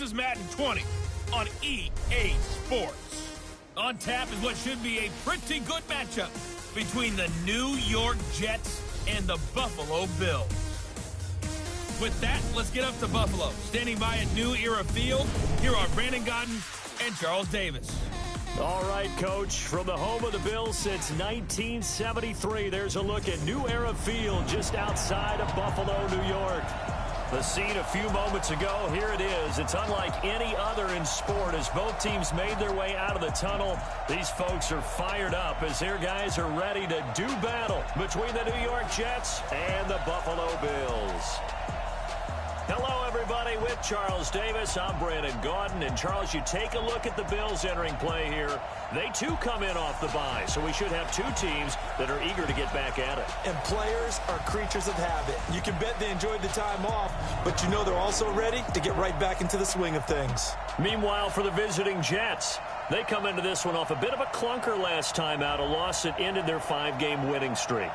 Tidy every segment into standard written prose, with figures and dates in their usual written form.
is Madden 20 on EA Sports. On tap is what should be a pretty good matchup between the New York Jets and the Buffalo Bills. With that, let's get up to Buffalo. Standing by at New Era Field, here are Brandon Godden and Charles Davis. All right, Coach, from the home of the Bills since 1973, there's a look at New Era Field just outside of Buffalo, New York. The scene a few moments ago, here it is. It's unlike any other in sport as both teams made their way out of the tunnel. These folks are fired up as their guys are ready to do battle between the New York Jets and the Buffalo Bills. Hello, everybody. With Charles Davis, I'm Brandon Gaudin. And, Charles, you take a look at the Bills entering play here. They, too, come in off the bye, so we should have two teams that are eager to get back at it. And players are creatures of habit. You can bet they enjoyed the time off, but you know they're also ready to get right back into the swing of things. Meanwhile, for the visiting Jets, they come into this one off a bit of a clunker last time out, a loss that ended their 5-game winning streak.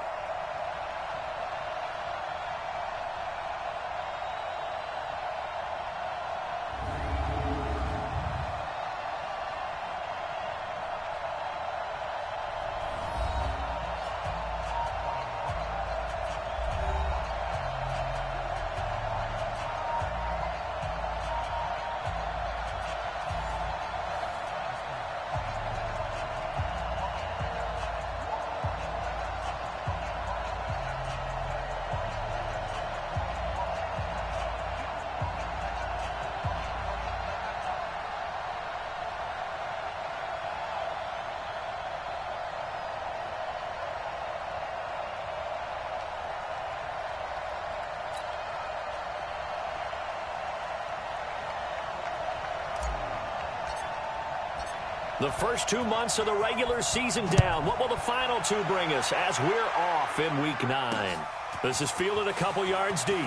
The first 2 months of the regular season down. What will the final two bring us as we're off in Week 9? This is fielded a couple yards deep.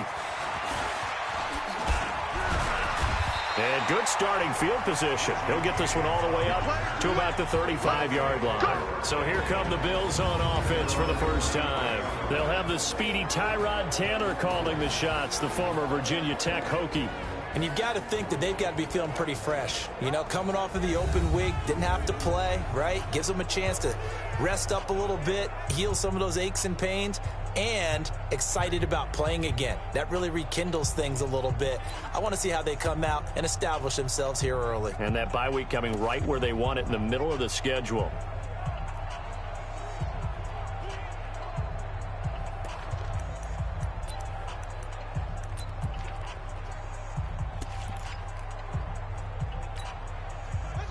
And good starting field position. He'll get this one all the way up to about the 35-yard line. So here come the Bills on offense for the first time. They'll have the speedy Tyrod Taylor calling the shots, the former Virginia Tech Hokie. And you've got to think that they've got to be feeling pretty fresh. You know, coming off of the open week, didn't have to play, right? Gives them a chance to rest up a little bit, heal some of those aches and pains, and excited about playing again. That really rekindles things a little bit. I want to see how they come out and establish themselves here early. And that bye week coming right where they want it in the middle of the schedule.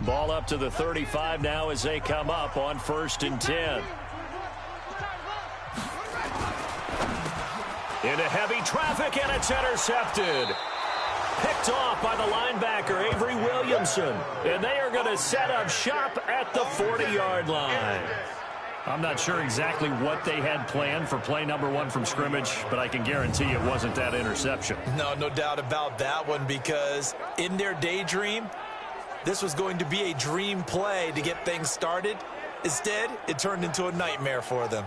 Ball up to the 35 now as they come up on 1st and 10. Into heavy traffic, and it's intercepted. Picked off by the linebacker, Avery Williamson. And they are going to set up shop at the 40-yard line. I'm not sure exactly what they had planned for play number 1 from scrimmage, but I can guarantee it wasn't that interception. No doubt about that one, because in their daydream, this was going to be a dream play to get things started. Instead, it turned into a nightmare for them.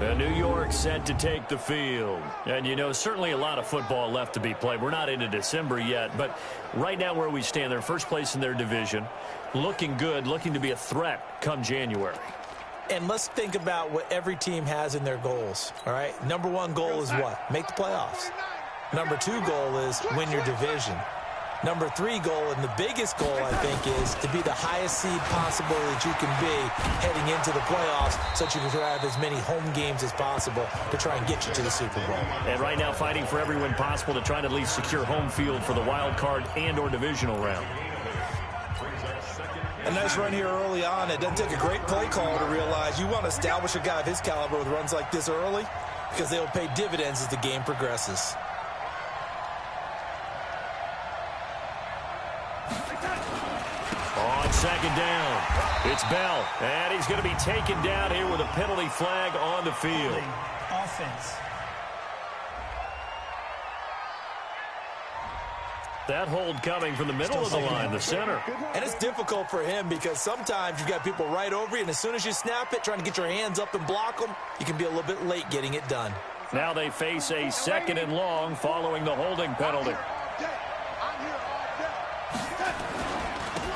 And New York set to take the field. And, you know, certainly a lot of football left to be played. We're not into December yet, but right now where we stand, they're first place in their division. Looking good, looking to be a threat come January. And let's think about what every team has in their goals, all right? Number 1 goal is what? Make the playoffs. Number 2 goal is win your division. Number 3 goal, and the biggest goal, I think, is to be the highest seed possible that you can be heading into the playoffs so that you can have as many home games as possible to try and get you to the Super Bowl. And right now fighting for every win possible to try and at least secure home field for the wild card and or divisional round. A nice run here early on. It doesn't take a great play call to realize you want to establish a guy of his caliber with runs like this early because they will pay dividends as the game progresses. On 2nd down, it's Bell, and he's going to be taken down here with a penalty flag on the field. Offense. That hold coming from the middle of the line, the center. And it's difficult for him because sometimes you've got people right over you, and as soon as you snap it, trying to get your hands up and block them, you can be a little bit late getting it done. Now they face a 2nd and long following the holding penalty.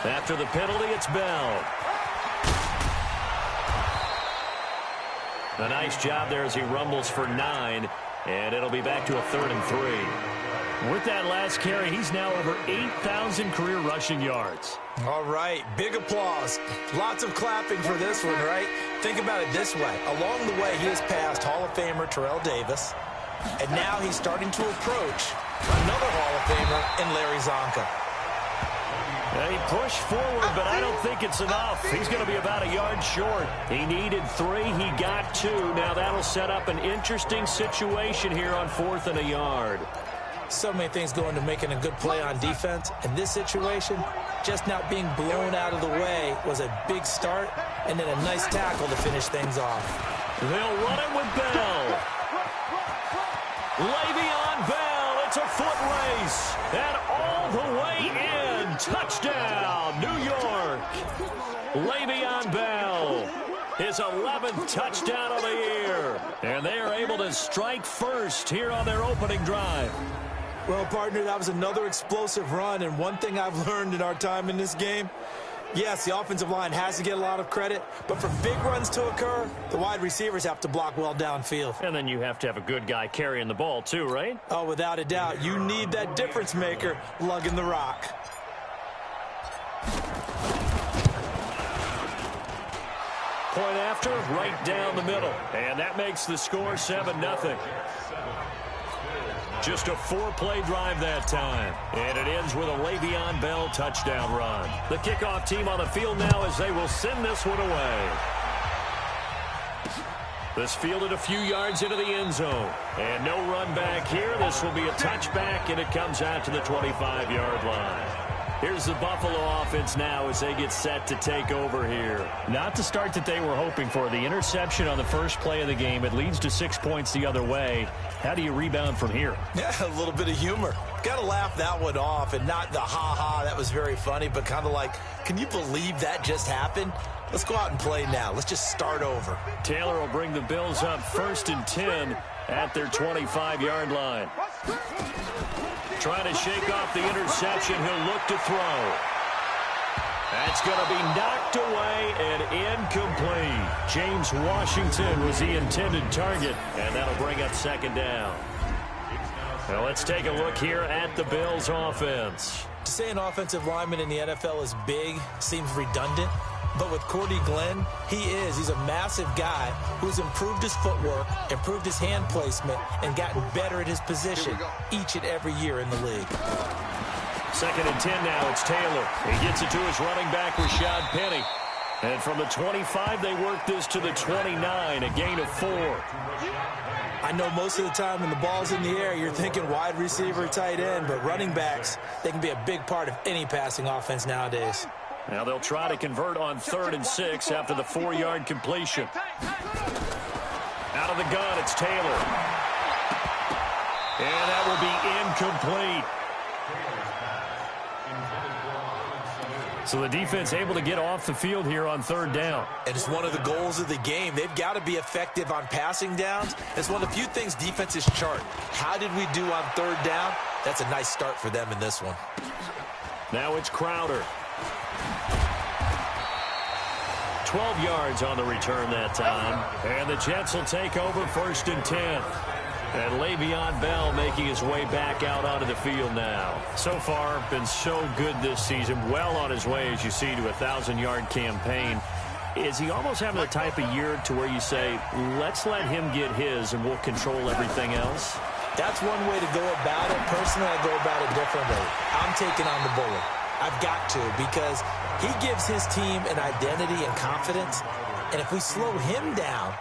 After the penalty, it's Bell. A nice job there as he rumbles for 9, and it'll be back to a 3rd and 3. With that last carry, he's now over 8,000 career rushing yards. All right, big applause. Lots of clapping for this one, right? Think about it this way. Along the way, he has passed Hall of Famer Terrell Davis, and now he's starting to approach another Hall of Famer in Larry Zonka. He pushed forward, but I don't think it's enough. He's going to be about a yard short. He needed 3. He got 2. Now that'll set up an interesting situation here on 4th and a yard. So many things go into making a good play on defense. In this situation, just not being blown out of the way was a big start, and then a nice tackle to finish things off. They'll run it with Bell. Le'Veon Bell, it's a foot race, and all the way in. Touchdown, New York. Le'Veon Bell, his 11th touchdown of the year. And they are able to strike first here on their opening drive. Well, partner, that was another explosive run, and one thing I've learned in our time in this game, yes, the offensive line has to get a lot of credit, but for big runs to occur, the wide receivers have to block well downfield. And then you have to have a good guy carrying the ball too, right? Oh, without a doubt. You need that difference maker lugging the rock. Point after, right down the middle. And that makes the score 7-0. Just a 4-play drive that time. And it ends with a Le'Veon Bell touchdown run. The kickoff team on the field now as they will send this one away. This fielded a few yards into the end zone. And no run back here. This will be a touchback, and it comes out to the 25-yard line. Here's the Buffalo offense now as they get set to take over here. Not the start that they were hoping for. The interception on the first play of the game. It leads to 6 points the other way. How do you rebound from here? Yeah, a little bit of humor. Got to laugh that one off, and not the ha-ha, that was very funny, but kind of like, can you believe that just happened? Let's go out and play now. Let's just start over. Taylor will bring the Bills up 1st and 10 at their 25-yard line. Trying to shake off the interception. He'll look to throw. That's going to be knocked away and incomplete. James Washington was the intended target, and that'll bring up 2nd down. Now let's take a look here at the Bills offense. To say an offensive lineman in the NFL is big seems redundant. But with Cordy Glenn, he's a massive guy who's improved his footwork, improved his hand placement, and gotten better at his position each and every year in the league. 2nd and 10 now. It's Taylor. He gets it to his running back, Rashad Penny. And from the 25, they work this to the 29, a gain of 4. I know most of the time when the ball's in the air, you're thinking wide receiver, tight end, but running backs, they can be a big part of any passing offense nowadays. Now they'll try to convert on 3rd and 6 after the 4-yard completion. Out of the gun, it's Taylor. And that will be incomplete. So the defense able to get off the field here on 3rd down. And it's one of the goals of the game. They've got to be effective on passing downs. It's one of the few things defenses chart. How did we do on 3rd down? That's a nice start for them in this one. Now it's Crowder. 12 yards on the return that time. And the Jets will take over 1st and 10. And Le'Veon Bell making his way back out onto the field now. So far, been so good this season. Well on his way, as you see, to a 1,000-yard campaign. Is he almost having the type of year to where you say, let's let him get his and we'll control everything else? That's one way to go about it. Personally, I go about it differently. I'm taking on the bullet. I've got to, because he gives his team an identity and confidence. And if we slow him down,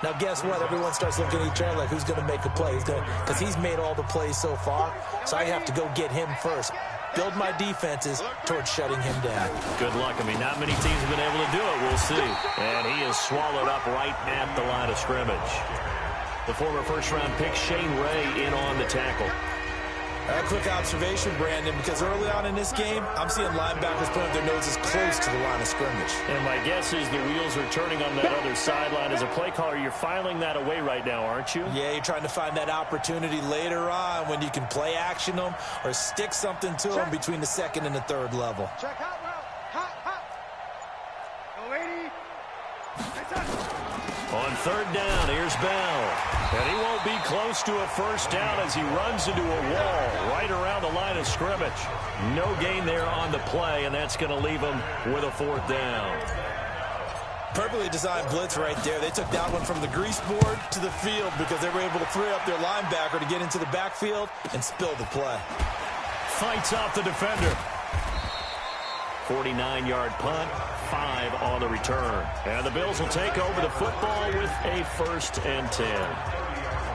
now guess what? Everyone starts looking at each other like, who's going to make a play? Because he's made all the plays so far. So I have to go get him first. Build my defenses towards shutting him down. Good luck. I mean, not many teams have been able to do it. We'll see. And he is swallowed up right at the line of scrimmage. The former first-round pick, Shane Ray, in on the tackle. A quick observation, Brandon, because early on in this game, I'm seeing linebackers putting their noses close to the line of scrimmage. And my guess is the wheels are turning on that other sideline. As a play caller, you're filing that away right now, aren't you? Yeah, you're trying to find that opportunity later on when you can play action them or stick something to them between the 2nd and the 3rd level. third down. Here's Bell. And he won't be close to a first down as he runs into a wall right around the line of scrimmage. No gain there on the play, and that's going to leave him with a fourth down. Perfectly designed blitz right there. They took that one from the grease board to the field because they were able to free up their linebacker to get into the backfield and spill the play. Fights off the defender. 49-yard punt, 5 on the return. And the Bills will take over the football with a 1st and 10.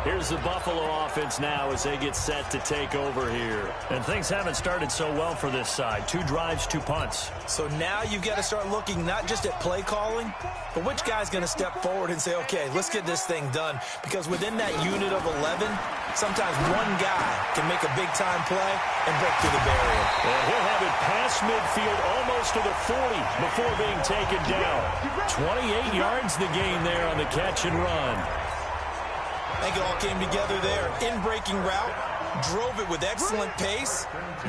Here's the Buffalo offense now as they get set to take over here. And things haven't started so well for this side. 2 drives, 2 punts. So now you've got to start looking not just at play calling, but which guy's going to step forward and say, okay, let's get this thing done. Because within that unit of 11, sometimes one guy can make a big-time play and break through the barrier. And he'll have it past midfield almost to the 40 before being taken down. 28 yards the gain there on the catch and run. I think it all came together there. In-breaking route, drove it with excellent pace.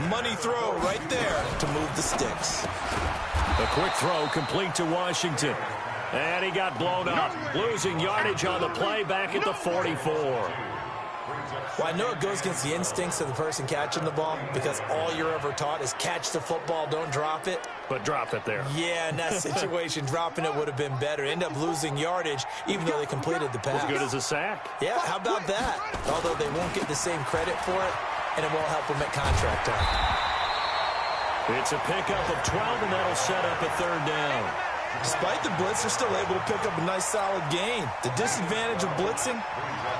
Money throw right there to move the sticks. A quick throw complete to Washington. And he got blown up, losing yardage on the play back at the 44. Well, I know it goes against the instincts of the person catching the ball because all you're ever taught is catch the football, don't drop it. But drop it there. Yeah, in that situation, dropping it would have been better. End up losing yardage even though they completed the pass. As good as a sack. Yeah, how about that? Although they won't get the same credit for it, and it won't help them at contract time. It's a pickup of 12, and that'll set up a 3rd down. Despite the blitz, they're still able to pick up a nice, solid gain. The disadvantage of blitzing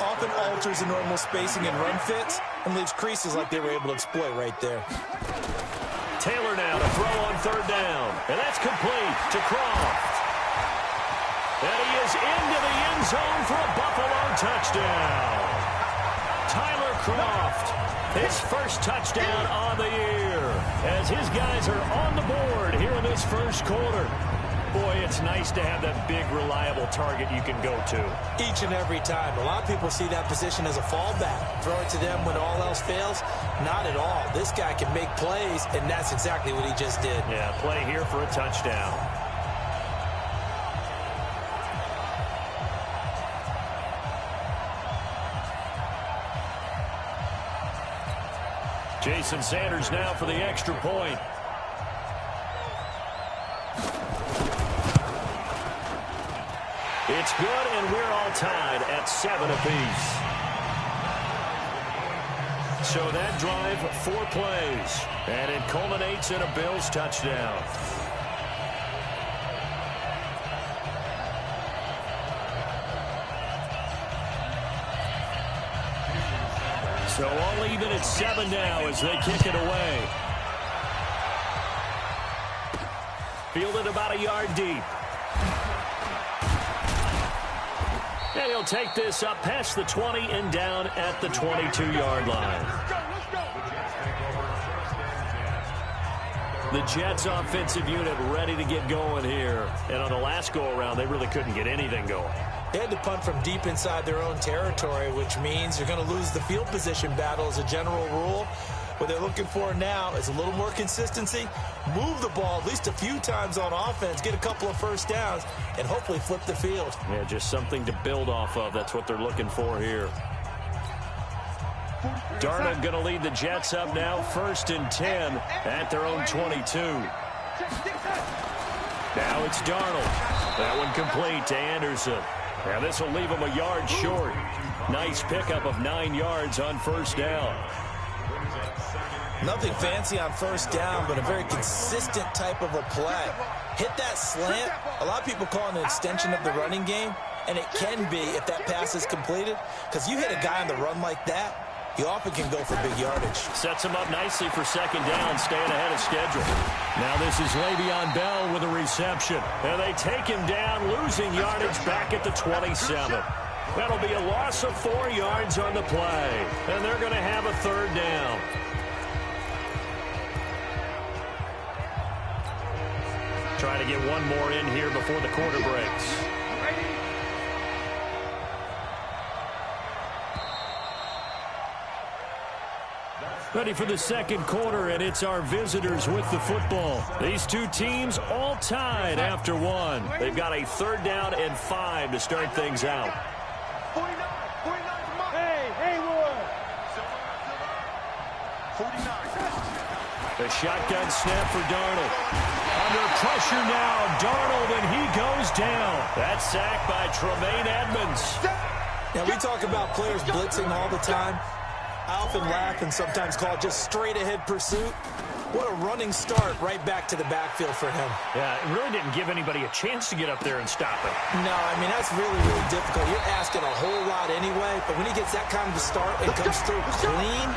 often alters the normal spacing and run fits and leaves creases like they were able to exploit right there. Taylor now to throw on 3rd down. And that's complete to Croft. And he is into the end zone for a Buffalo touchdown. Tyler Croft, his first touchdown on the year, as his guys are on the board here in this first quarter. Boy, it's nice to have that big, reliable target you can go to. Each and every time. A lot of people see that position as a fallback. Throw it to them when all else fails. Not at all. This guy can make plays, and that's exactly what he just did. Yeah, play here for a touchdown. Jason Sanders now for the extra point. It's good, and we're all tied at 7 apiece. So that drive, 4 plays, and it culminates in a Bills touchdown. So all even at 7 now as they kick it away. Fielded about a yard deep. And he'll take this up past the 20 and down at the 22-yard line. The Jets offensive unit ready to get going here. And on the last go-around, they really couldn't get anything going. They had to punt from deep inside their own territory, which means you're going to lose the field position battle as a general rule. What they're looking for now is a little more consistency, move the ball at least a few times on offense, get a couple of first downs, and hopefully flip the field. Yeah, just something to build off of. That's what they're looking for here. Darnold going to lead the Jets up now, 1st and 10 at their own 22. Now it's Darnold. That one complete to Anderson. Now this will leave him a yard short. Nice pickup of 9 yards on 1st down. Nothing fancy on 1st down, but a very consistent type of a play. Hit that slant. A lot of people call it an extension of the running game, and it can be if that pass is completed, because you hit a guy on the run like that, you often can go for big yardage. Sets him up nicely for 2nd down, staying ahead of schedule. Now this is Le'Veon Bell with a reception. And they take him down, losing yardage back at the 27. That'll be a loss of 4 yards on the play. And they're going to have a 3rd down. Trying to get one more in here before the quarter breaks. Ready for the second quarter, and it's our visitors with the football. These two teams all tied after one. They've got a 3rd down and 5 to start things out. The shotgun snap for Darnold. Under pressure now, Darnold, and he goes down. That's sacked by Tremaine Edmonds. Now, we talk about players blitzing all the time. I often laugh and sometimes call it just straight-ahead pursuit. What a running start right back to the backfield for him. Yeah, it really didn't give anybody a chance to get up there and stop it. No, I mean, that's really, really difficult. You're asking a whole lot anyway, but when he gets that kind of a start and comes through clean,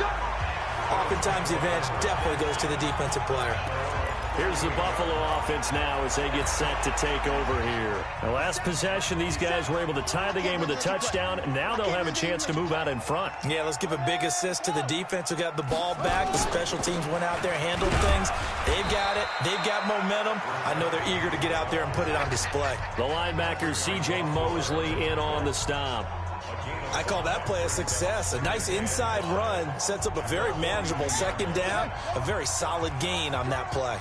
oftentimes the advantage definitely goes to the defensive player. Here's the Buffalo offense now as they get set to take over here. The last possession, these guys were able to tie the game with a touchdown, and now they'll have a chance to move out in front. Yeah, let's give a big assist to the defense who got the ball back. The special teams went out there, handled things. They've got it. They've got momentum. I know they're eager to get out there and put it on display. The linebacker, C.J. Mosley, in on the stop. I call that play a success. A nice inside run sets up a very manageable 2nd down. A very solid gain on that play.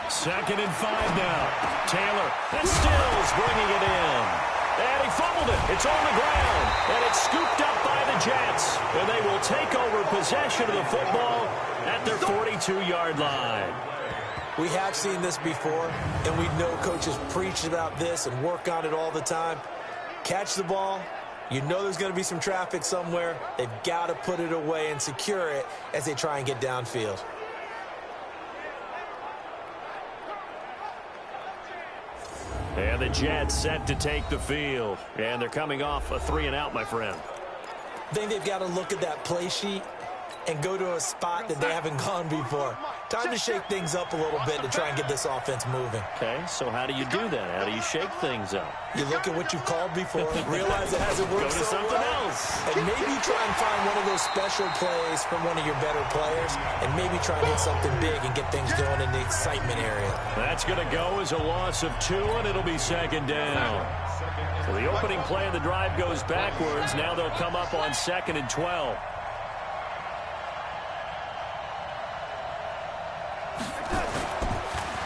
2nd and 5 now. Taylor, and Stills bringing it in. And he fumbled it. It's on the ground. And it's scooped up by the Jets. And they will take over possession of the football at their 42-yard line. We have seen this before, and we know coaches preach about this and work on it all the time. Catch the ball. You know there's going to be some traffic somewhere. They've got to put it away and secure it as they try and get downfield. And the Jets set to take the field. And they're coming off a 3-and-out, my friend. I think they've got to look at that play sheet and go to a spot that they haven't gone before. Time to shake things up a little bit to try and get this offense moving. Okay, so how do you do that? How do you shake things up? You look at what you've called before, realize it hasn't worked so something well, else. And maybe try and find one of those special plays from one of your better players, and maybe try and hit something big and get things going in the excitement area. That's going to go as a loss of 2, and it'll be 2nd down. So the opening play of the drive goes backwards. Now they'll come up on 2nd and 12.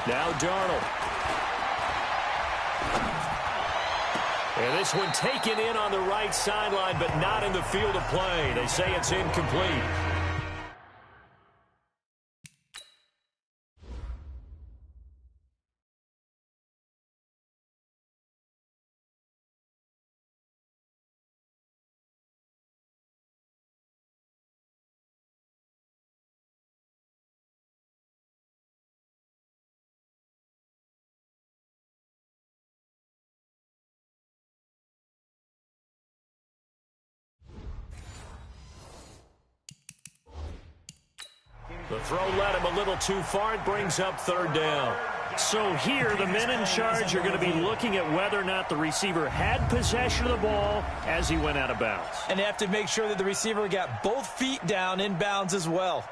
Now Darnold. And this one taken in on the right sideline, but not in the field of play. They say it's incomplete. The throw led him a little too far. It brings up 3rd down. So here, the men in charge are going to be looking at whether or not the receiver had possession of the ball as he went out of bounds. And they have to make sure that the receiver got both feet down in bounds as well.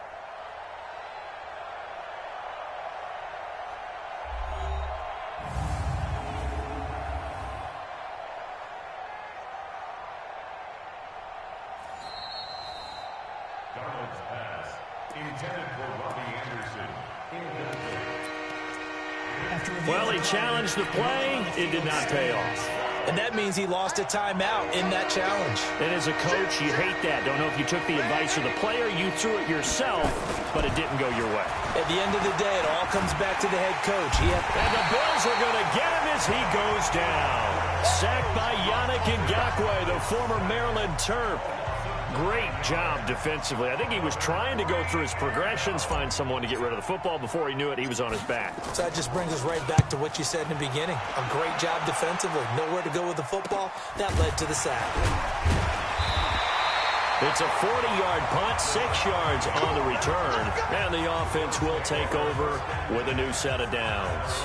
Well, he challenged the play. It did not pay off. And that means he lost a timeout in that challenge. And as a coach, you hate that. Don't know if you took the advice of the player, you threw it yourself, but it didn't go your way. At the end of the day, it all comes back to the head coach. And the Bills are going to get him as he goes down. Sacked by Yannick Ngakoue, the former Maryland Terp. Great job defensively. I think he was trying to go through his progressions, find someone to get rid of the football. Before he knew it, he was on his back. So that just brings us right back to what you said in the beginning. A great job defensively. Nowhere to go with the football. That led to the sack. It's a 40-yard punt, 6 yards on the return. And the offense will take over with a new set of downs.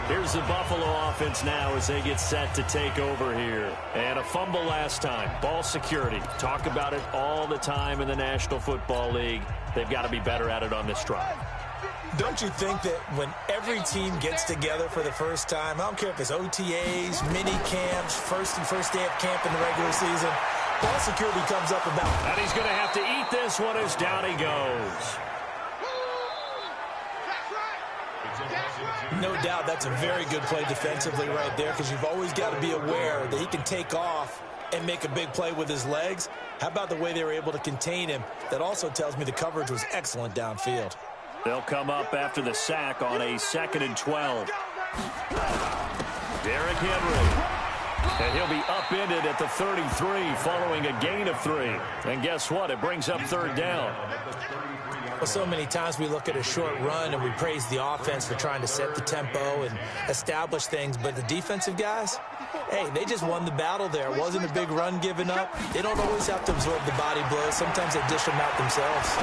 Here's the Buffalo offense now as they get set to take over here. And a fumble last time. Ball security. Talk about it all the time in the National Football League. They've got to be better at it on this drive. Don't you think that when every team gets together for the first time, I don't care if it's OTAs, mini camps, first day of camp in the regular season, Ball security comes up about. And he's going to have to eat this one as down he goes. No doubt that's a very good play defensively right there, because you've always got to be aware that he can take off and make a big play with his legs. How about the way they were able to contain him? That also tells me the coverage was excellent downfield. They'll come up after the sack on a 2nd and 12. Derrick Henry. And he'll be upended at the 33 following a gain of 3. And guess what? It brings up 3rd down. Well, so many times we look at a short run and we praise the offense for trying to set the tempo and establish things. But the defensive guys, hey, they just won the battle there. It wasn't a big run given up. They don't always have to absorb the body blows. Sometimes they dish them out themselves.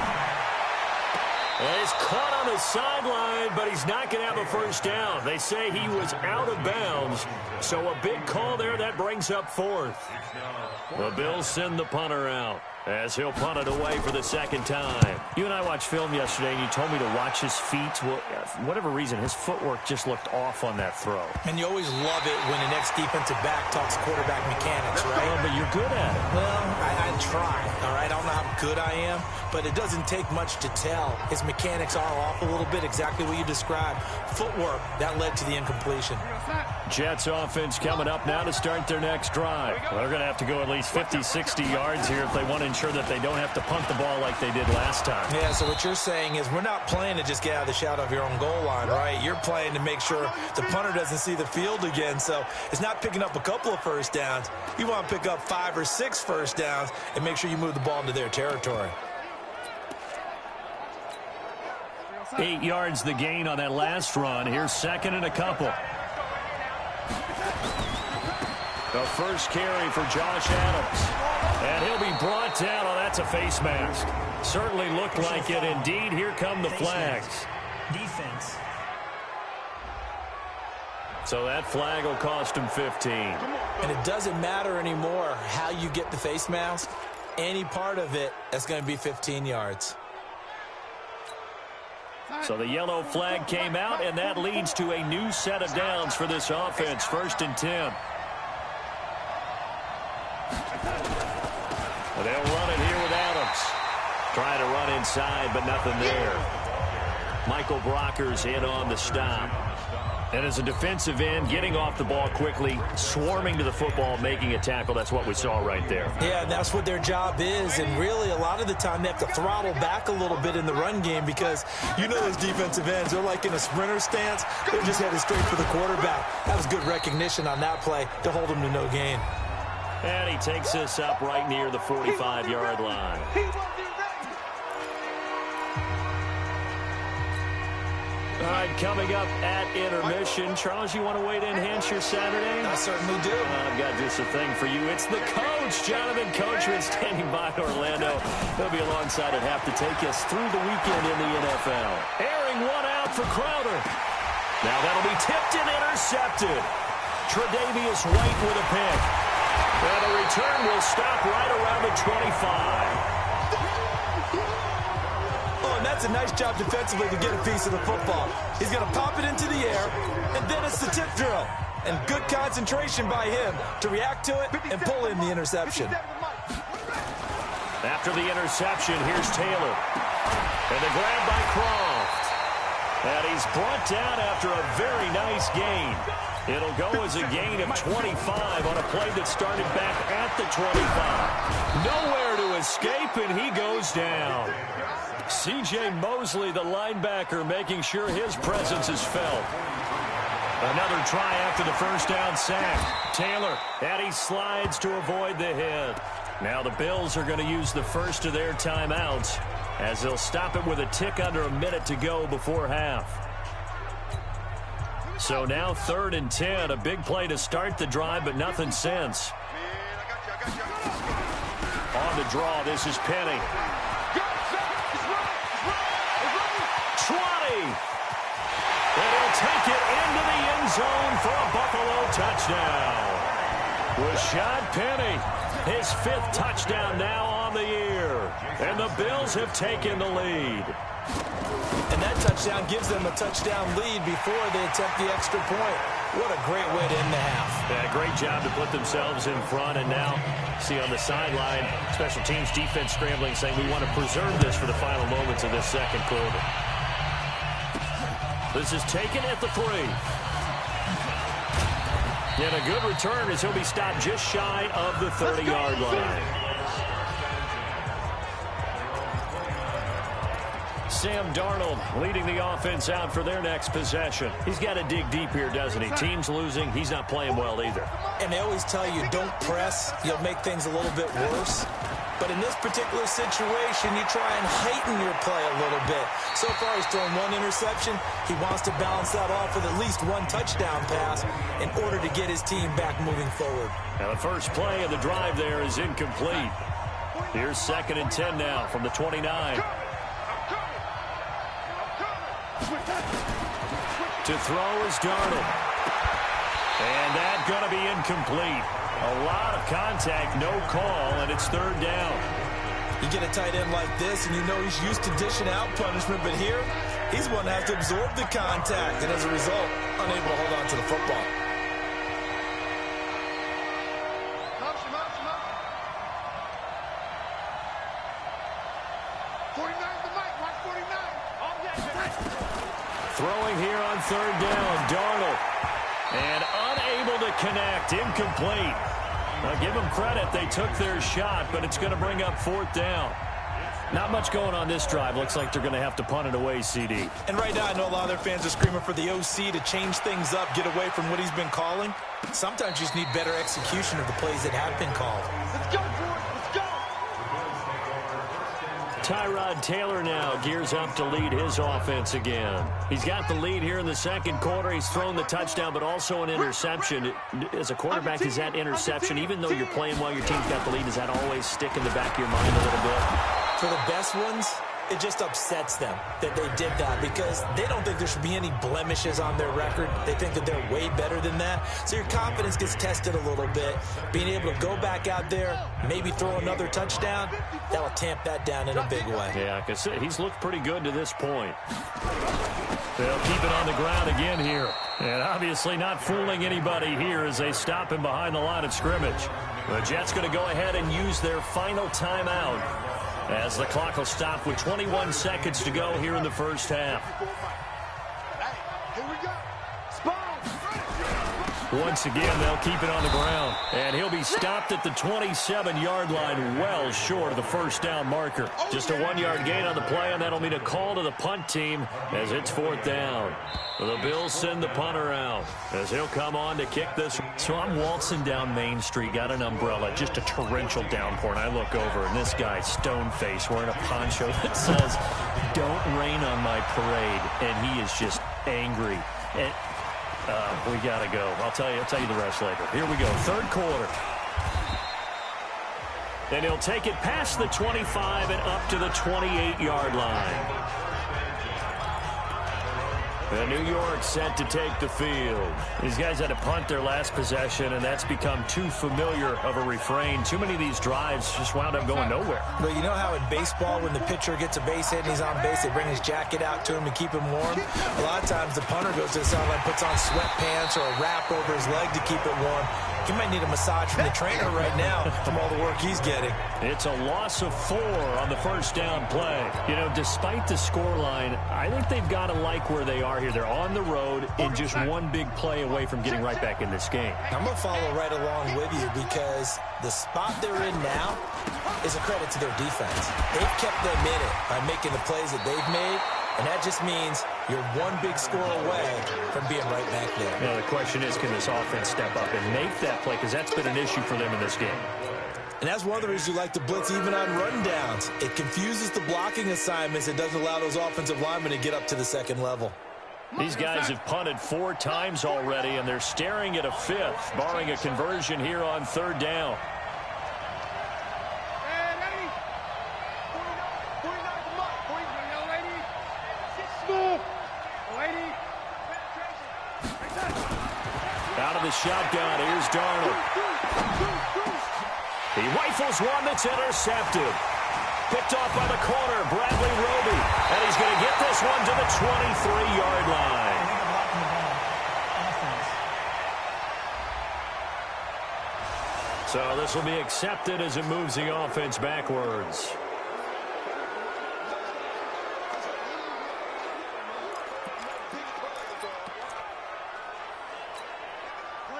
Well, he's caught on the sideline, but he's not going to have a 1st down. They say he was out of bounds, so a big call there. That brings up 4th. The Bills send the punter out as he'll punt it away for the 2nd time. You and I watched film yesterday, and you told me to watch his feet. Well, for whatever reason, his footwork just looked off on that throw. And you always love it when an ex-defensive back talks quarterback mechanics, right? Well, but you're good at it. Well, I try, all right? I don't know how good I am, but it doesn't take much to tell. His mechanics are off a little bit, exactly what you described. Footwork, that led to the incompletion. Jets offense coming up now to start their next drive. Well, they're going to have to go at least 50, 60 yards here if they want to ensure that they don't have to punt the ball like they did last time. Yeah, so what you're saying is we're not playing to just get out of the shadow of your own goal line, right? You're playing to make sure the punter doesn't see the field again. So it's not picking up a couple of 1st downs. You want to pick up 5 or 6 1st downs and make sure you move the ball into their territory. 8 yards the gain on that last run. Here's 2nd and a couple. The first carry for Josh Adams. And he'll be brought down. Oh, that's a face mask. Certainly looked like it. Indeed, here come the flags. Defense. So that flag will cost him 15. And it doesn't matter anymore how you get the face mask. Any part of it, that's going to be 15 yards. So the yellow flag came out, and that leads to a new set of downs for this offense. 1st and 10. They'll run it here with Adams. Trying to run inside, but nothing there. Michael Brocker's in on the stop. And as a defensive end, getting off the ball quickly, swarming to the football, making a tackle, that's what we saw right there. Yeah, and that's what their job is. And really, a lot of the time, they have to throttle back a little bit in the run game because you know those defensive ends, they're like in a sprinter stance. They're just headed straight for the quarterback. That was good recognition on that play to hold him to no gain. And he takes this up right near the 45-yard line. All right, coming up at intermission. Charles, you want to wait to enhance your Saturday? I certainly do. I've got just a thing for you. It's the coach, Jonathan Coachman, standing by Orlando. He'll be alongside at half to take us through the weekend in the NFL. Airing one out for Crowder. Now that'll be tipped and intercepted. Tre'Davious White with a pick. And the return will stop right around the 25. And that's a nice job defensively to get a piece of the football. He's going to pop it into the air, and then it's the tip drill. And good concentration by him to react to it and pull in the interception. After the interception, here's Taylor. And the grab by Croft. And he's brought down after a very nice gain. It'll go as a gain of 25 on a play that started back at the 25. Nowhere to escape, and he goes down. C.J. Mosley, the linebacker, making sure his presence is felt. Another try after the 1st down sack. Taylor, and he slides to avoid the hit. Now the Bills are going to use the first of their timeouts as they'll stop it with a tick under a minute to go before half. So now 3rd and 10, a big play to start the drive, but nothing since. On the draw, this is Penny. 20. And he'll take it into the end zone for a Buffalo touchdown. Rashad Penny, his 5th touchdown now on the year. And the Bills have taken the lead. And that touchdown gives them a touchdown lead before they attempt the extra point. What a great way to end the half. Yeah, great job to put themselves in front, and now see on the sideline, special teams defense scrambling, saying we want to preserve this for the final moments of this second quarter. This is taken at the 3. And a good return as he'll be stopped just shy of the 30-yard line. Sam Darnold leading the offense out for their next possession. He's got to dig deep here, doesn't he? Team's losing. He's not playing well either. And they always tell you, don't press. You'll make things a little bit worse. But in this particular situation, you try and heighten your play a little bit. So far, he's thrown 1 interception. He wants to balance that off with at least 1 touchdown pass in order to get his team back moving forward. Now, the first play of the drive there is incomplete. Here's 2nd and 10 now from the 29. To throw is Darnold. And that's going to be incomplete. A lot of contact, no call, and it's 3rd down. You get a tight end like this, and you know he's used to dishing out punishment, but here, he's one that has to absorb the contact, and as a result, unable to hold on to the football. Throwing here on 3rd down, Darnold. And unable to connect, incomplete. Now, give them credit, they took their shot, but it's going to bring up 4th down. Not much going on this drive. Looks like they're going to have to punt it away, CD. And right now, I know a lot of their fans are screaming for the OC to change things up, get away from what he's been calling. Sometimes you just need better execution of the plays that have been called. Let's go, boys. Let's go. Tyrod Taylor now gears up to lead his offense again. He's got the lead here in the second quarter. He's thrown the touchdown, but also an interception. As a quarterback, is that interception, even though you're playing well, your team's got the lead, does that always stick in the back of your mind a little bit? For the best ones, it just upsets them that they did that because they don't think there should be any blemishes on their record. They think that they're way better than that. So your confidence gets tested a little bit. Being able to go back out there, maybe throw another touchdown, that'll tamp that down in a big way. Yeah, because he's looked pretty good to this point. They'll keep it on the ground again here. And obviously not fooling anybody here as they stop him behind the line of scrimmage. The Jets going to go ahead and use their final timeout, as the clock will stop with 21 seconds to go here in the first half. Here we go. Once again, they'll keep it on the ground. And he'll be stopped at the 27-yard line, well short of the first down marker. Just a 1-yard gain on the play, and that'll mean a call to the punt team as it's 4th down. The Bills send the punter out as he'll come on to kick this. So I'm waltzing down Main Street, got an umbrella, just a torrential downpour, and I look over, and this guy, stone-faced, wearing a poncho that says, "Don't rain on my parade," and he is just angry. And we got to go. I'll tell you the rest later. Here we go, 3rd quarter. And he'll take it past the 25 and up to the 28-yard line. And New York set to take the field. These guys had to punt their last possession, and that's become too familiar of a refrain. Too many of these drives just wound up going nowhere. Well, you know how in baseball, when the pitcher gets a base hit and he's on base, they bring his jacket out to him to keep him warm? A lot of times the punter goes to the sideline, puts on sweatpants or a wrap over his leg to keep it warm. He might need a massage from the trainer right now from all the work he's getting. It's a loss of 4 on the first down play. You know, despite the scoreline, I think they've got to like where they are here. They're on the road and just one big play away from getting right back in this game. I'm going to follow right along with you because the spot they're in now is a credit to their defense. They've kept them in it by making the plays that they've made, and that just means you're one big score away from being right back there. Now, the question is, can this offense step up and make that play? Because that's been an issue for them in this game. And that's one of the reasons you like to blitz even on rundowns. It confuses the blocking assignments. It doesn't allow those offensive linemen to get up to the second level. These guys have punted 4 times already, and they're staring at a 5th, barring a conversion here on 3rd down. Out of the shotgun, here's Darnold. He rifles one that's intercepted. Picked off by the corner, Bradley Roby. And he's going to get this one to the 23-yard line. So this will be accepted as it moves the offense backwards.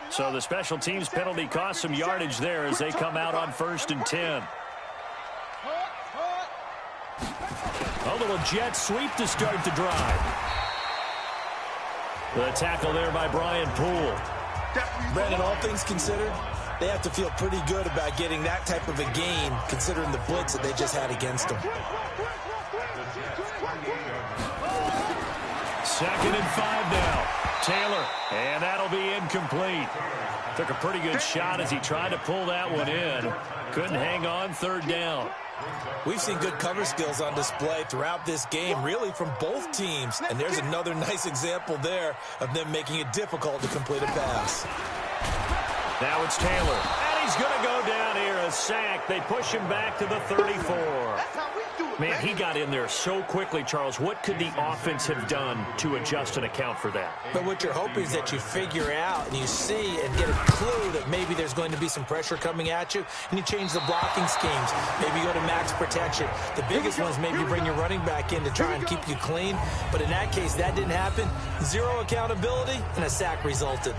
So the special teams penalty cost some yardage there as they come out on 1st and 10. A little jet sweep to start the drive. The tackle there by Brian Poole. Brandon, all things considered, they have to feel pretty good about getting that type of a gain considering the blitz that they just had against them. 2nd and 5 now. Taylor, and that'll be incomplete. Took a pretty good shot as he tried to pull that one in. Couldn't hang on 3rd down. We've seen good cover skills on display throughout this game, really from both teams. And there's another nice example there of them making it difficult to complete a pass. Now it's Taylor, and he's going to go down here, a sack. They push him back to the 34. Man, he got in there so quickly, Charles. What could the offense have done to adjust and account for that? But what you're hoping is that you figure out and you see and get a clue that maybe there's going to be some pressure coming at you, and you change the blocking schemes. Maybe you go to max protection. The biggest one is maybe you bring your running back in to try and keep you clean. But in that case, that didn't happen. 0 accountability, and a sack resulted.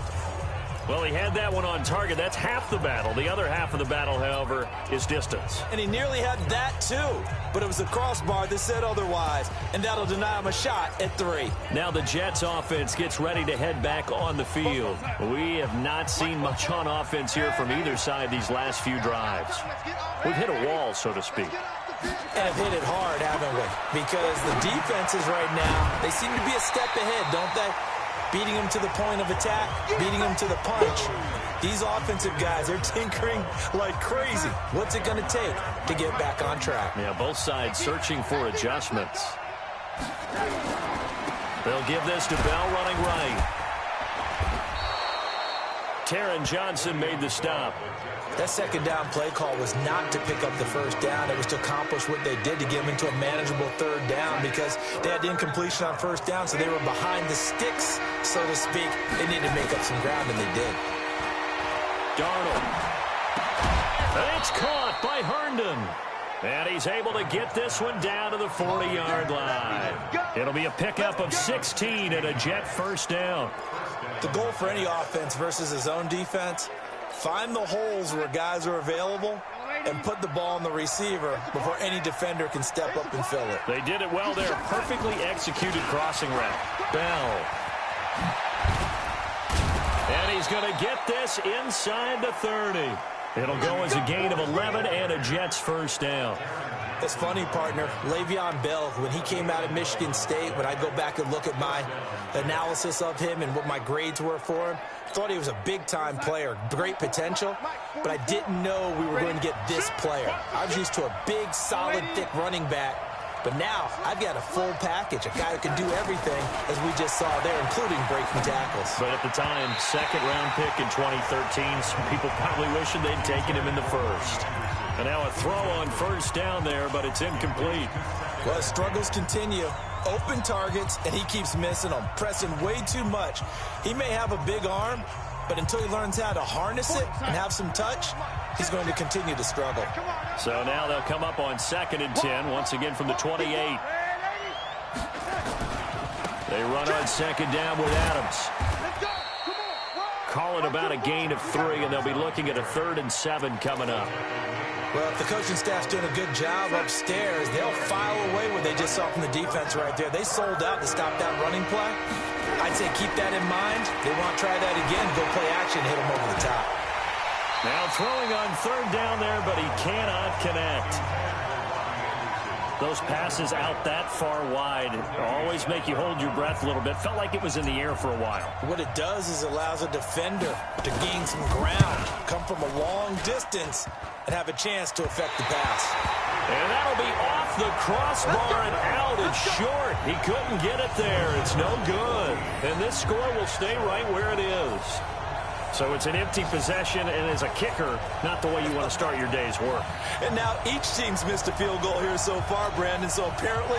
Well, he had that one on target. That's half the battle. The other half of the battle, however, is distance. And he nearly had that, too. But it was a crossbar that said otherwise. And that'll deny him a shot at 3. Now the Jets offense gets ready to head back on the field. We have not seen much on offense here from either side these last few drives. We've hit a wall, so to speak. And have hit it hard, haven't we? Because the defenses right now, they seem to be a step ahead, don't they? Beating them to the point of attack, beating them to the punch. These offensive guys are tinkering like crazy. What's it going to take to get back on track? Yeah, both sides searching for adjustments. They'll give this to Bell running right. Taron Johnson made the stop. That 2nd down play call was not to pick up the 1st down. It was to accomplish what they did to get them into a manageable 3rd down because they had incompletion on 1st down, so they were behind the sticks, so to speak. They needed to make up some ground, and they did. Darnold. It's caught by Herndon. And he's able to get this one down to the 40-yard line. It'll be a pickup of 16 and a Jet 1st down. The goal for any offense versus his own defense, find the holes where guys are available and put the ball on the receiver before any defender can step up and fill it. They did it well there. Perfectly executed crossing route. Bell. And he's going to get this inside the 30. It'll go as a gain of 11 and a Jets 1st down. It's funny, partner. Le'Veon Bell, when he came out of Michigan State, when I go back and look at my analysis of him and what my grades were for him, thought he was a big-time player, great potential, but I didn't know we were going to get this player. I was used to a big, solid, thick running back, but now I've got a full package, a guy who can do everything, as we just saw there, including breaking tackles. But at the time, 2nd-round pick in 2013, some people probably wishing they'd taken him in the 1st. And now a throw on 1st down there, but it's incomplete. Well, struggles continue. Open targets, and he keeps missing them, pressing way too much. He may have a big arm, but until he learns how to harness it and have some touch, he's going to continue to struggle. So now they'll come up on 2nd and 10, once again from the 28. They run on 2nd down with Adams. Call it about a gain of 3, and they'll be looking at a 3rd and 7 coming up. Well, if the coaching staff's doing a good job upstairs, they'll file away what they just saw from the defense right there. They sold out to stop that running play. I'd say keep that in mind. They want to try that again, go play action, hit them over the top. Now throwing on 3rd down there, but he cannot connect. Those passes out that far wide always make you hold your breath a little bit. Felt like it was in the air for a while. What it does is allows a defender to gain some ground, come from a long distance, and have a chance to affect the pass. And that'll be off the crossbar and out and short. He couldn't get it there. It's no good. And this score will stay right where it is. So it's an empty possession, and as a kicker, not the way you want to start your day's work. And now each team's missed a field goal here so far, Brandon, so apparently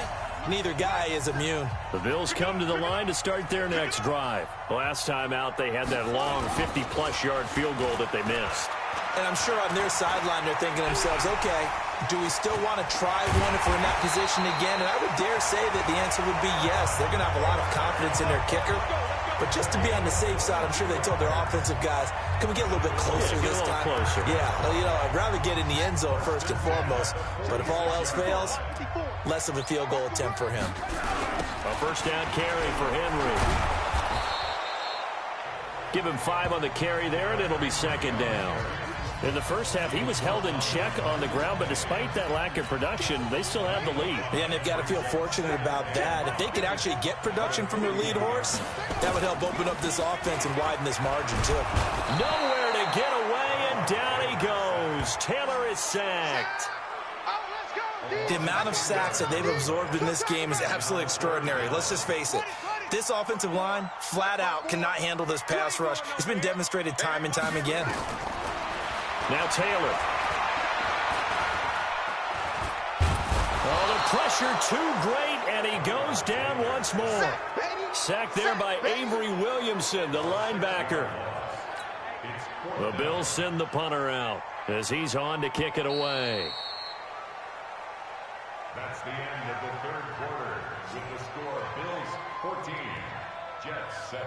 neither guy is immune. The Bills come to the line to start their next drive. Last time out, they had that long 50-plus yard field goal that they missed. And I'm sure on their sideline they're thinking to themselves, okay, do we still want to try one if we're in that position again? And I would dare say that the answer would be yes. They're going to have a lot of confidence in their kicker. But just to be on the safe side, I'm sure they told their offensive guys, can we get a little bit closer this time? Closer. Yeah, you know, I'd rather get in the end zone first and foremost. But if all else fails, less of a field goal attempt for him. A first down carry for Henry. Give him 5 on the carry there, and it'll be second down. In the first half, he was held in check on the ground, but despite that lack of production, they still have the lead. Yeah, and they've got to feel fortunate about that. If they could actually get production from their lead horse, that would help open up this offense and widen this margin, too. Nowhere to get away, and down he goes. Taylor is sacked. The amount of sacks that they've absorbed in this game is absolutely extraordinary. Let's just face it. This offensive line, flat out, cannot handle this pass rush. It's been demonstrated time and time again. Now Taylor. Oh, the pressure too great, and he goes down once more. Sacked there by Avery Williamson, the linebacker. The Bills send the punter out as he's on to kick it away. That's the end of the third quarter with the score Bills 14, Jets 7.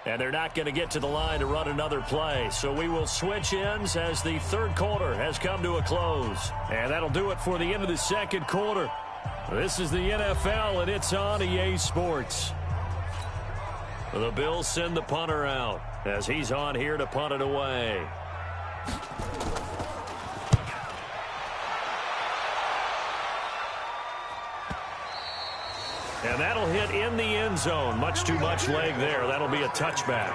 And they're not going to get to the line to run another play. So we will switch ends as the third quarter has come to a close. And that'll do it for the end of the second quarter. This is the NFL, and it's on EA Sports. The Bills send the punter out as he's on here to punt it away. And that'll hit in the end zone. Much too much leg there. That'll be a touchback.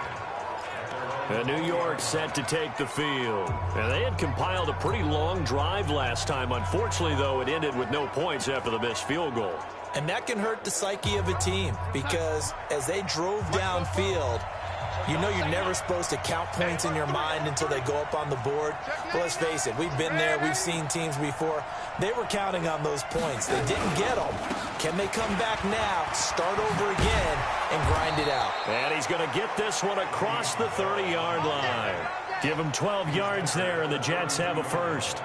And New York set to take the field. And they had compiled a pretty long drive last time. Unfortunately, though, it ended with no points after the missed field goal. And that can hurt the psyche of a team because as they drove downfield, you know you're never supposed to count points in your mind until they go up on the board. But let's face it, we've been there. We've seen teams before. They were counting on those points. They didn't get them. Can they come back now, start over again, and grind it out? And he's going to get this one across the 30-yard line. Give him 12 yards there, and the Jets have a first.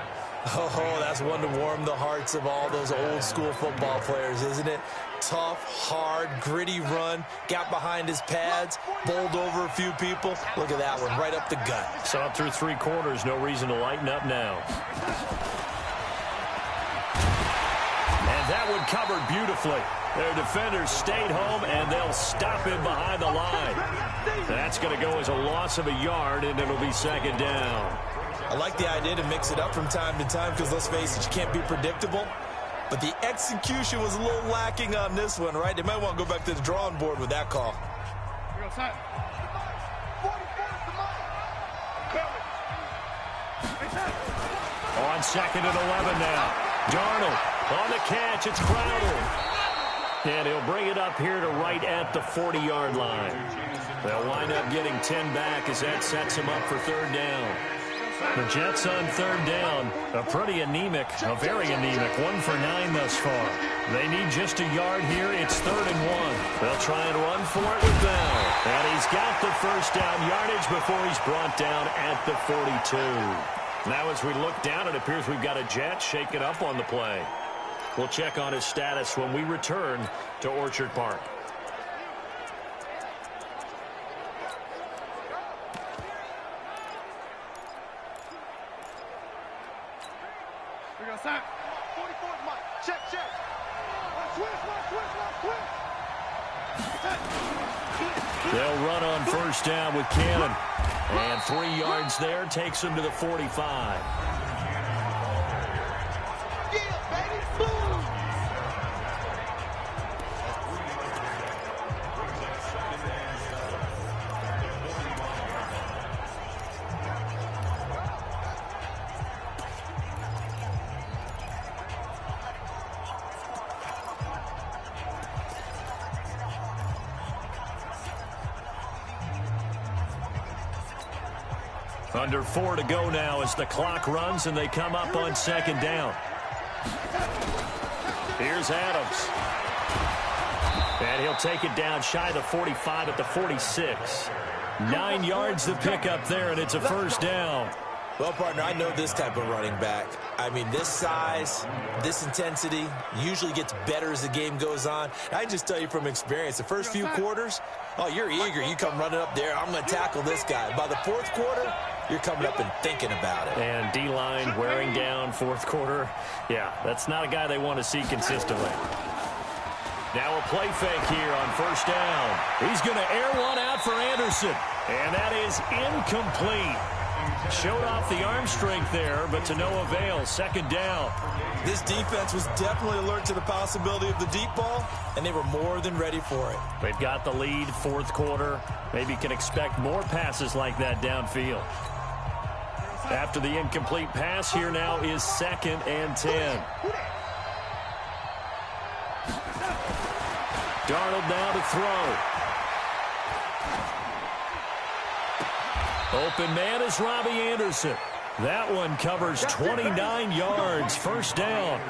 Oh, that's one to warm the hearts of all those old-school football players, isn't it? Tough, hard, gritty run, got behind his pads, bowled over a few people. Look at that one, right up the gut. Saw it through 3 quarters, no reason to lighten up now. And that one covered beautifully. Their defenders stayed home, and they'll stop him behind the line. That's going to go as a loss of a yard, and it'll be second down. I like the idea to mix it up from time to time because, let's face it, you can't be predictable. But the execution was a little lacking on this one, right? They might want to go back to the drawing board with that call. On second and 11 now. Darnold on the catch. It's Crowder. And he'll bring it up here to right at the 40-yard line. They'll wind up getting 10 back as that sets him up for third down. The Jets on third down, a pretty anemic, a very anemic, 1 for 9 thus far. They need just a yard here. It's 3rd and 1. They'll try and run for it with Bell. And he's got the first down yardage before he's brought down at the 42. Now as we look down, it appears we've got a Jet shaking up on the play. We'll check on his status when we return to Orchard Park. They'll run on first down with Cannon. And 3 yards there takes him to the 45. Under 4 to go now as the clock runs and they come up on second down. Here's Adams. And he'll take it down shy of the 45 at the 46. 9 yards to pick up there, and it's a first down. Well, partner, I know this type of running back. I mean, this size, this intensity usually gets better as the game goes on. I can just tell you from experience, the first few quarters, oh, you're eager. You come running up there, I'm going to tackle this guy. By the fourth quarter, you're coming up and thinking about it. And D-line wearing down fourth quarter. Yeah, that's not a guy they want to see consistently. Now a play fake here on first down. He's going to air one out for Anderson. And that is incomplete. Showed off the arm strength there, but to no avail. Second down. This defense was definitely alert to the possibility of the deep ball, and they were more than ready for it. They've got the lead, fourth quarter. Maybe can expect more passes like that downfield. After the incomplete pass, here now is 2nd and 10. Darnold now to throw. Open man is Robbie Anderson. That one covers 29 yards. First down.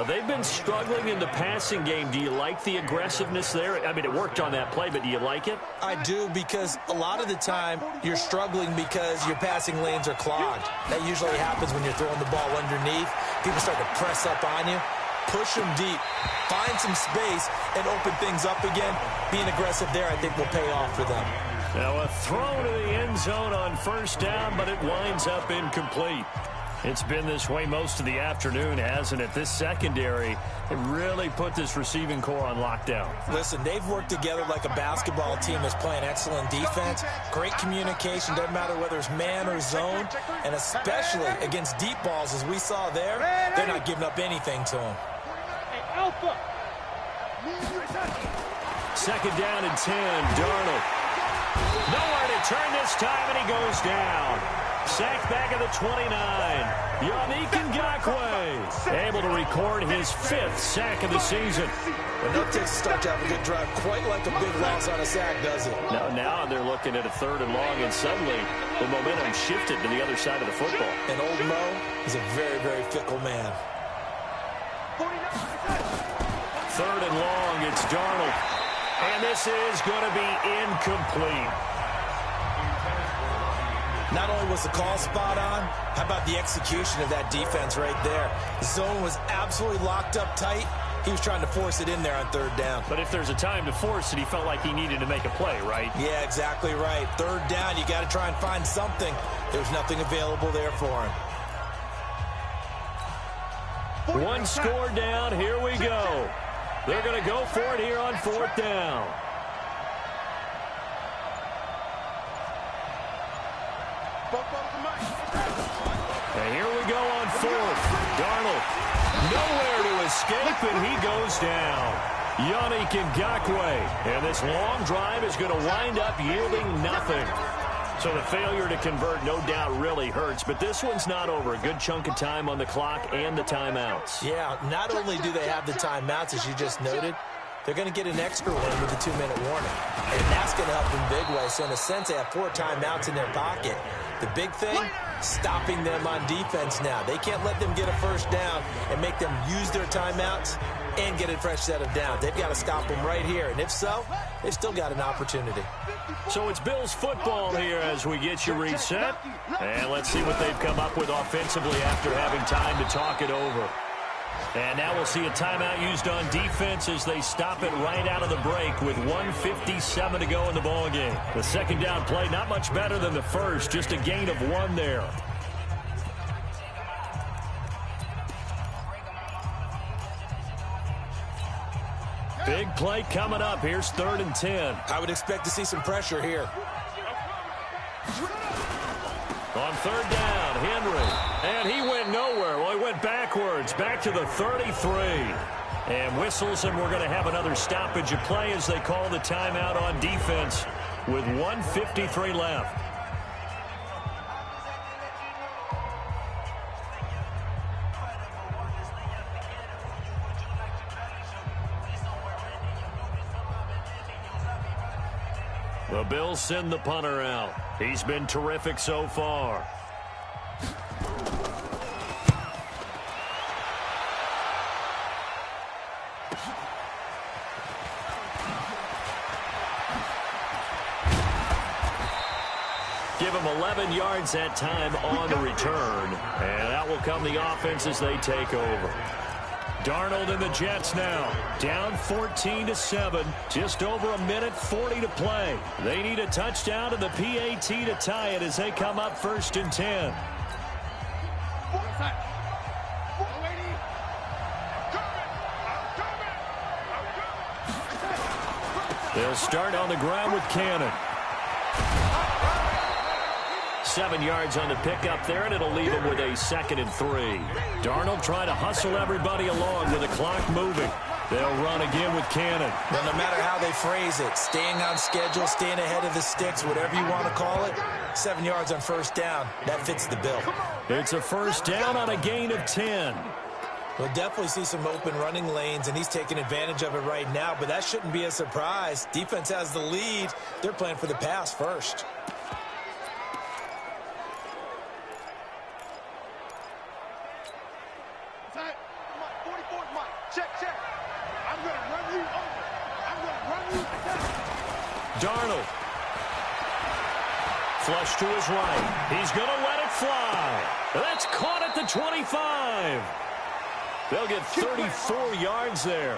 They've been struggling in the passing game. Do you like the aggressiveness there? I mean, it worked on that play, but do you like it? I do, because a lot of the time you're struggling because your passing lanes are clogged. That usually happens when you're throwing the ball underneath. People start to press up on you. Push them deep. Find some space and open things up again. Being aggressive there, I think, will pay off for them. Now a throw to the end zone on first down, but it winds up incomplete. It's been this way most of the afternoon, hasn't it? This secondary, it really put this receiving core on lockdown. Listen, they've worked together like a basketball team that's playing excellent defense. Great communication, doesn't matter whether it's man or zone. And especially against deep balls, as we saw there, they're not giving up anything to them. Second down and 10, Darnold. Nowhere to turn this time, and he goes down. Sacked back at the 29. Yannick Ngakoue able to record his 5th sack of the season. And that takes a start to have a good drive. Quite like a big loss on a sack, does it? Now they're looking at a 3rd and long, and suddenly the momentum shifted to the other side of the football. And old Mo is a very, very fickle man. 3rd and long, it's Darnold. And this is going to be incomplete. Not only was the call spot on, how about the execution of that defense right there? The zone was absolutely locked up tight. He was trying to force it in there on 3rd down. But if there's a time to force it, he felt like he needed to make a play, right? Yeah, exactly right. 3rd down, you got to try and find something. There's nothing available there for him. One score down. Here we go. They're going to go for it here on 4th down. And here we go on 4th. Darnold nowhere to escape, and he goes down. Yannick Ngakoue. And this long drive is going to wind up yielding nothing. So the failure to convert, no doubt, really hurts. But this one's not over. A good chunk of time on the clock and the timeouts. Yeah, not only do they have the timeouts, as you just noted, they're going to get an extra one with a 2-minute warning. And that's going to help in big way. So in a sense, they have 4 timeouts in their pocket. The big thing, stopping them on defense now. They can't let them get a first down and make them use their timeouts and get a fresh set of downs. They've got to stop them right here. And if so, they've still got an opportunity. So it's Bills football here as we get you reset. And let's see what they've come up with offensively after having time to talk it over. And now we'll see a timeout used on defense as they stop it right out of the break with 1:57 to go in the ballgame. The second down play, not much better than the first, just a gain of 1 there. Big play coming up. Here's 3rd and 10. I would expect to see some pressure here. On 3rd down, Henry. And he went nowhere. Well, he went backwards, back to the 33. And whistles, and we're going to have another stoppage of play as they call the timeout on defense with 1:53 left. The Bills send the punter out. He's been terrific so far. give him 11 yards that time on the return. And that will come the offense as they take over. Darnold and the Jets now down 14-7. Just over a minute 40 to play. They need a touchdown and the PAT to tie it as they come up 1st and 10. They'll start on the ground with Cannon. 7 yards on the pickup there, and it'll leave him with a 2nd and 3. Darnold trying to hustle everybody along with the clock moving. They'll run again with Cannon. Well, no matter how they phrase it, staying on schedule, staying ahead of the sticks, whatever you want to call it, 7 yards on 1st down, that fits the bill. It's a 1st down on a gain of 10. We'll definitely see some open running lanes, and he's taking advantage of it right now, but that shouldn't be a surprise. Defense has the lead. They're playing for the pass first. Darnold. Flush to his right. He's going to let it fly. That's caught at the 25. They'll get 34 yards there.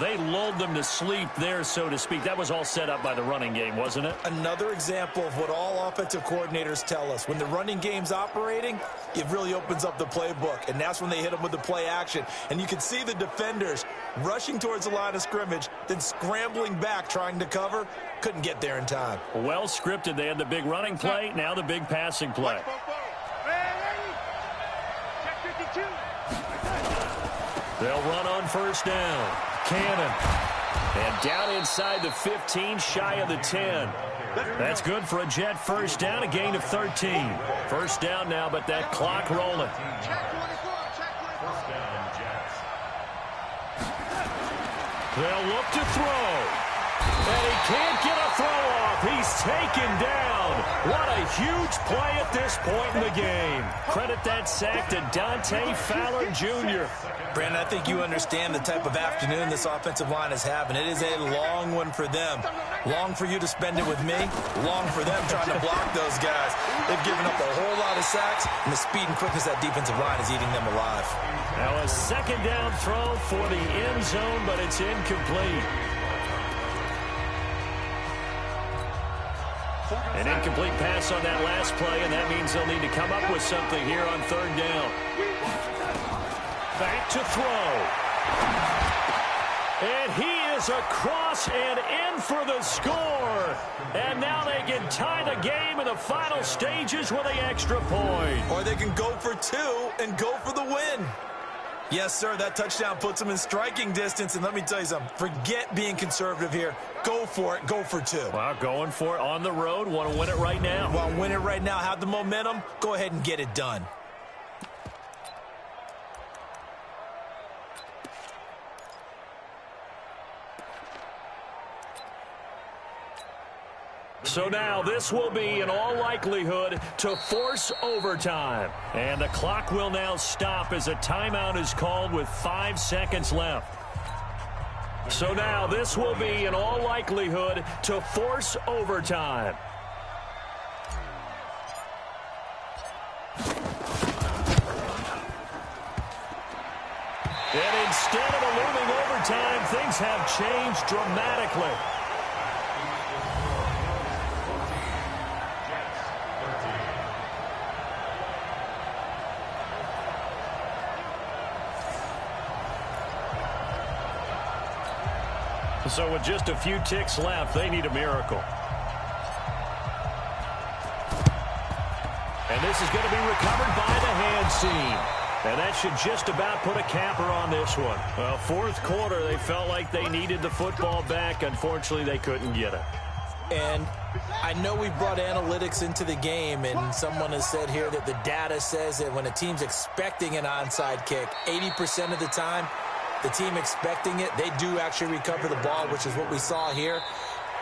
They lulled them to sleep there, so to speak. That was all set up by the running game, wasn't it? Another example of what all offensive coordinators tell us. When the running game's operating, it really opens up the playbook, and that's when they hit them with the play action. And you can see the defenders rushing towards the line of scrimmage, then scrambling back trying to cover. Couldn't get there in time. Well scripted. They had the big running play, now the big passing play. They'll run on 1st down. Cannon. And down inside the 15, shy of the 10. That's good for a Jet 1st down, a gain of 13. 1st down now, but that clock rolling. They'll look to throw. And he can't get a throw off. He's taken down. What a huge play at this point in the game. Credit that sack to Dante Fowler Jr. Brandon, I think you understand the type of afternoon this offensive line is having. It is a long one for them. Long for you to spend it with me. Long for them trying to block those guys. They've given up a whole lot of sacks, and the speed and quickness of that defensive line is eating them alive. Now a 2nd down throw for the end zone, but it's incomplete. An incomplete pass on that last play, and that means they'll need to come up with something here on 3rd down. Back to throw. And he is across and in for the score. And now they can tie the game in the final stages with an extra point. Or they can go for 2 and go for the win. Yes, sir, that touchdown puts them in striking distance. And let me tell you something, forget being conservative here. Go for it. Go for 2. Well, going for it on the road. Want to win it right now. Want to win it right now. Have the momentum. Go ahead and get it done. So now this will be, in all likelihood, to force overtime. And the clock will now stop as a timeout is called with 5 seconds left. So now this will be, in all likelihood, to force overtime. And instead of a looming overtime, things have changed dramatically. So with just a few ticks left, they need a miracle. And this is going to be recovered by the hand seam. And that should just about put a capper on this one. Well, 4th quarter, they felt like they needed the football back. Unfortunately, they couldn't get it. And I know we brought analytics into the game, and someone has said here that the data says that when a team's expecting an onside kick, 80% of the time, the team expecting it, they do actually recover the ball, which is what we saw here.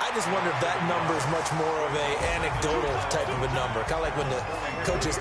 I just wonder if that number is much more of an anecdotal type of a number, kind of like when the coaches